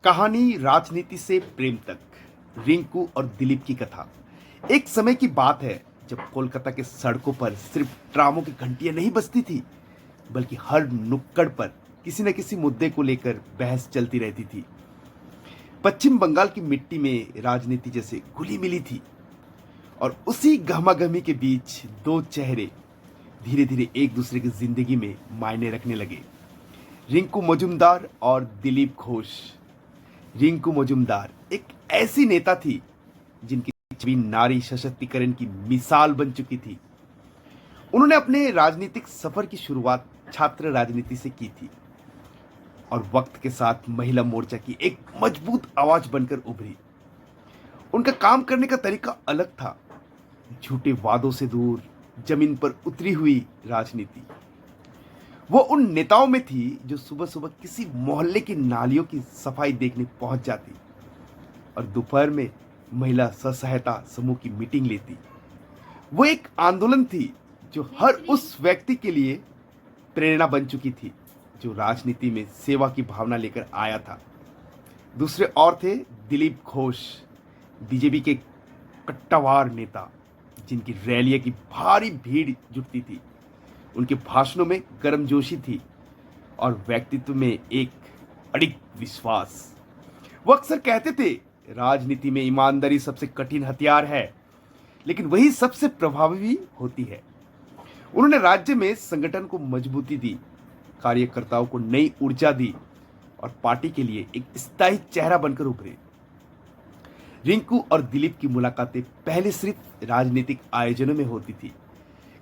कहानी राजनीति से प्रेम तक, रिंकू और दिलीप की कथा। एक समय की बात है जब कोलकाता के सड़कों पर सिर्फ ट्रामों की घंटियां नहीं बजती थी, बल्कि हर नुक्कड़ पर किसी न किसी मुद्दे को लेकर बहस चलती रहती थी। पश्चिम बंगाल की मिट्टी में राजनीति जैसे घुली मिली थी और उसी गहमागहमी के बीच दो चेहरे धीरे धीरे एक दूसरे की जिंदगी में मायने रखने लगे। रिंकू मजूमदार और दिलीप घोष। रिंकू मजूमदार एक ऐसी नेता थी जिनकी छवि नारी सशक्तिकरण की मिसाल बन चुकी थी। उन्होंने अपने राजनीतिक सफर की शुरुआत छात्र राजनीति से की थी और वक्त के साथ महिला मोर्चा की एक मजबूत आवाज बनकर उभरी। उनका काम करने का तरीका अलग था, झूठे वादों से दूर, जमीन पर उतरी हुई राजनीति। वो उन नेताओं में थी जो सुबह सुबह किसी मोहल्ले की नालियों की सफाई देखने पहुंच जाती और दोपहर में महिला स्व सहायता समूह की मीटिंग लेती। वो एक आंदोलन थी जो हर उस व्यक्ति के लिए प्रेरणा बन चुकी थी जो राजनीति में सेवा की भावना लेकर आया था। दूसरे और थे दिलीप घोष, बीजेपी के कट्टावार नेता जिनकी रैलियों की भारी भीड़ जुटती थी। उनके भाषणों में गर्मजोशी थी और व्यक्तित्व में एक अडिग विश्वास। वो अक्सर कहते थे, राजनीति में ईमानदारी सबसे कठिन हथियार है, लेकिन वही सबसे प्रभावी भी होती है। उन्होंने राज्य में संगठन को मजबूती दी, कार्यकर्ताओं को नई ऊर्जा दी और पार्टी के लिए एक स्थायी चेहरा बनकर उभरे। रिंकू और दिलीप की मुलाकातें पहले सिर्फ राजनीतिक आयोजनों में होती थी,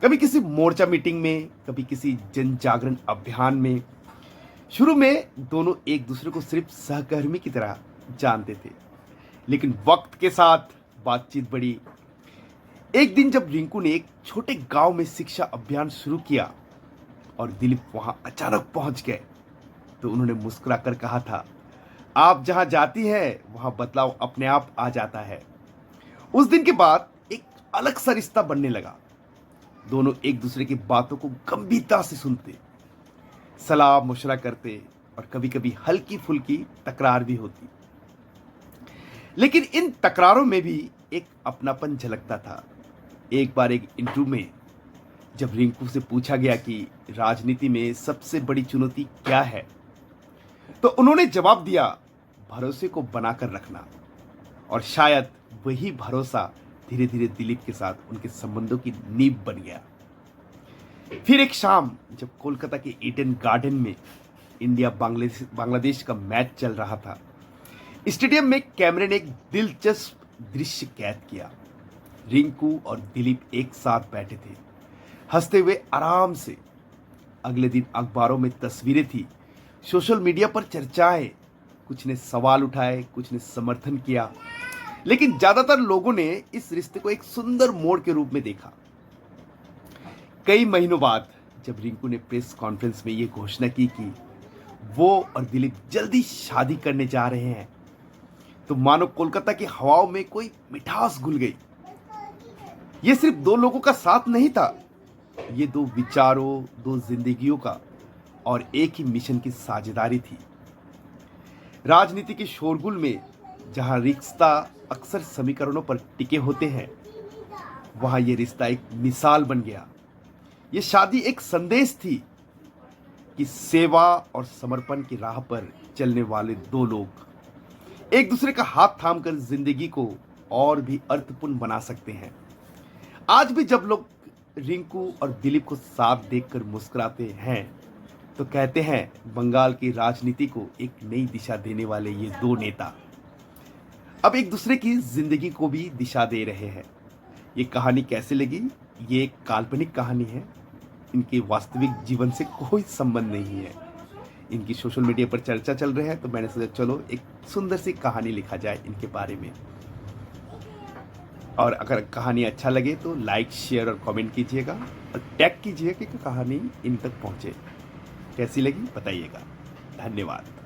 कभी किसी मोर्चा मीटिंग में, कभी किसी जन जागरण अभियान में। शुरू में दोनों एक दूसरे को सिर्फ सहकर्मी की तरह जानते थे, लेकिन वक्त के साथ बातचीत बढ़ी। एक दिन जब रिंकू ने एक छोटे गांव में शिक्षा अभियान शुरू किया और दिलीप वहां अचानक पहुंच गए, तो उन्होंने मुस्कुराकर कहा था, आप जहां जाती हैं वहां बदलाव अपने आप आ जाता है। उस दिन के बाद एक अलग सा रिश्ता बनने लगा। दोनों एक दूसरे की बातों को गंभीरता से सुनते, सलाह मशवरा करते और कभी कभी हल्की फुल्की तकरार भी होती। लेकिन इन तकरारों में भी एक अपनापन झलकता था। एक बार एक इंटरव्यू में जब रिंकू से पूछा गया कि राजनीति में सबसे बड़ी चुनौती क्या है, तो उन्होंने जवाब दिया, भरोसे को बनाकर रखना। और शायद वही भरोसा धीरे धीरे दिलीप के साथ उनके संबंधों की नींव बन गया। फिर एक शाम जब कोलकाता के ईडन गार्डन में इंडिया बांग्लादेश का मैच चल रहा था, स्टेडियम में कैमरे ने एक दिलचस्प दृश्य कैद किया। रिंकू और दिलीप एक साथ बैठे थे, हंसते हुए आराम से। अगले दिन अखबारों में तस्वीरें थी, सोशल मीडिया पर चर्चाएं। कुछ ने सवाल उठाए, कुछ ने समर्थन किया, लेकिन ज्यादातर लोगों ने इस रिश्ते को एक सुंदर मोड़ के रूप में देखा। कई महीनों बाद जब रिंकू ने प्रेस कॉन्फ्रेंस में यह घोषणा की कि वो और दिलीप जल्दी शादी करने जा रहे हैं, तो मानो कोलकाता की हवाओं में कोई मिठास घुल गई। ये सिर्फ दो लोगों का साथ नहीं था, ये दो विचारों, दो जिंदगियों का और एक ही मिशन की साझेदारी थी। राजनीति के शोरगुल में जहां रिश्ता अक्सर समीकरणों पर टिके होते हैं, वहां यह रिश्ता एक मिसाल बन गया। यह शादी एक संदेश थी कि सेवा और समर्पण की राह पर चलने वाले दो लोग एक दूसरे का हाथ थामकर जिंदगी को और भी अर्थपूर्ण बना सकते हैं। आज भी जब लोग रिंकू और दिलीप को साथ देखकर मुस्कुराते हैं, तो कहते हैं, बंगाल की राजनीति को एक नई दिशा देने वाले ये दो नेता अब एक दूसरे की जिंदगी को भी दिशा दे रहे हैं। ये कहानी कैसे लगी? ये एक काल्पनिक कहानी है, इनके वास्तविक जीवन से कोई संबंध नहीं है। इनकी सोशल मीडिया पर चर्चा चल रही है, तो मैंने सोचा चलो एक सुंदर सी कहानी लिखा जाए इनके बारे में। और अगर कहानी अच्छा लगे तो लाइक, शेयर और कमेंट कीजिएगा और टैग कीजिएगा कि कहानी इन तक पहुंचे। कैसी लगी बताइएगा। धन्यवाद।